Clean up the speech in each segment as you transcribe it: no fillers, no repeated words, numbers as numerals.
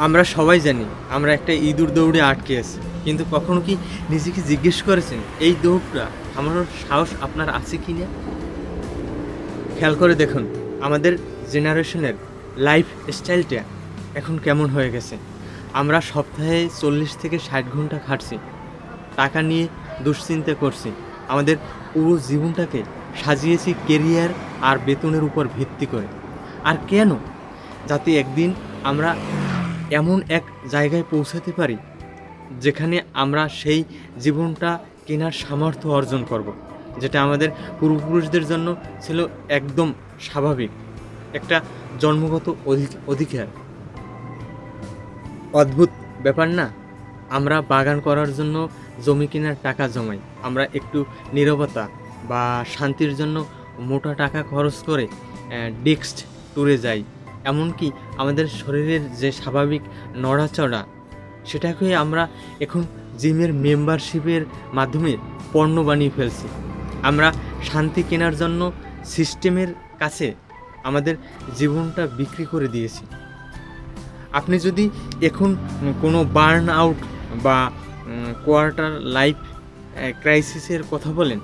আমরা সবাই জানি আমরা একটা ইঁদুর দৌড়ে আটকে আছি, কিন্তু কখনো কি নিজেকে জিজ্ঞেস করেছেন এই দৌড়টা থামানোর সাহস আপনার আছে কি না? খেয়াল করে দেখুন আমাদের জেনারেশনের লাইফ স্টাইলটা এখন কেমন হয়ে গেছে। আমরা সপ্তাহে 40 থেকে 60 ঘন্টা খাটছি, টাকা নিয়ে দুশ্চিন্তা করছি, আমাদের পুরো জীবনটাকে সাজিয়েছি কেরিয়ার আর বেতনের উপর ভিত্তি করে। আর কেন? যাতে একদিন আমরা এমন এক জায়গায় পৌঁছাতে পারি যেখানে আমরা সেই জীবনটা কেনার সামর্থ্য অর্জন করব, যেটা আমাদের পূর্বপুরুষদের জন্য ছিল একদম স্বাভাবিক, একটা জন্মগত অধিকার। অদ্ভুত ব্যাপার না? আমরা বাগান করার জন্য জমি কেনার টাকা জমাই, আমরা একটু নীরবতা বা শান্তির জন্য মোটা টাকা খরচ করে ডেস্ক ট্যুরে যাই। এমনকি আমাদের শরীরের যে স্বাভাবিক নড়াচড়া, সেটাকে আমরা এখন জিমের মেম্বারশিপের মাধ্যমে পণ্য বানিয়ে ফেলছি। আমরা শান্তি কেনার জন্য সিস্টেমের কাছে আমাদের জীবনটা বিক্রি করে দিয়েছি। আপনি যদি এখন কোনো বার্ন আউট বা কোয়ার্টার লাইফ ক্রাইসিসের কথা বলেন,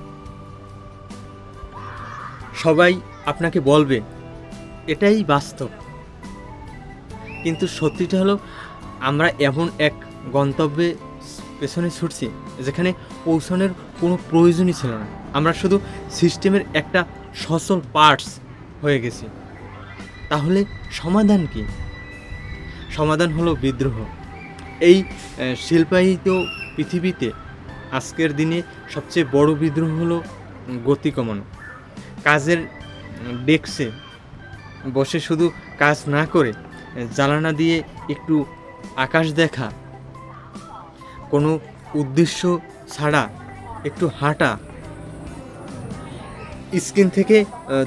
সবাই আপনাকে বলবে এটাই বাস্তব। কিন্তু সত্যিটা হলো আমরা এমন এক গন্তব্যে পেছনে ছুটছি যেখানে পৌঁছানোর কোনো প্রয়োজনই ছিল না। আমরা শুধু সিস্টেমের একটা সচল পার্টস হয়ে গেছি। তাহলে সমাধান কি? সমাধান হলো বিদ্রোহ। এই শিল্পায়িত পৃথিবীতে আজকের দিনে সবচেয়ে বড় বিদ্রোহ হলো গতি কমানো। কাজের ডেস্কে বসে শুধু কাজ না করে জানালা দিয়ে একটু আকাশ দেখা, কোনো উদ্দেশ্য ছাড়া একটু হাঁটা, স্ক্রিন থেকে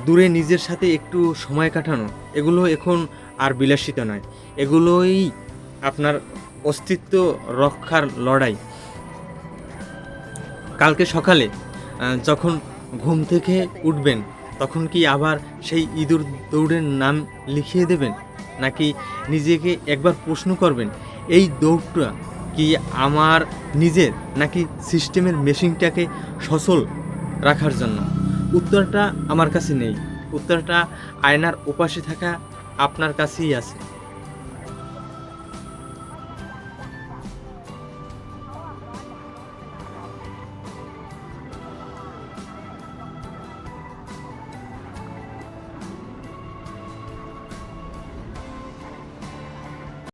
দূরে নিজের সাথে একটু সময় কাটানো, এগুলো এখন আর বিলাসিতা নয়, এগুলোই আপনার অস্তিত্ব রক্ষার লড়াই। কালকে সকালে যখন ঘুম থেকে উঠবেন, তখন কি আবার সেই ইঁদুর দৌড়ের নাম লিখিয়ে দেবেন, নাকি নিজেকে একবার প্রশ্ন করবেন এই দৌড়টা কি আমার নিজের, নাকি সিস্টেমের মেশিনটাকে সচল রাখার জন্য? উত্তরটা আমার কাছে নেই, উত্তরটা আয়নার ওপাশে থাকা আপনার কাছেই আছে।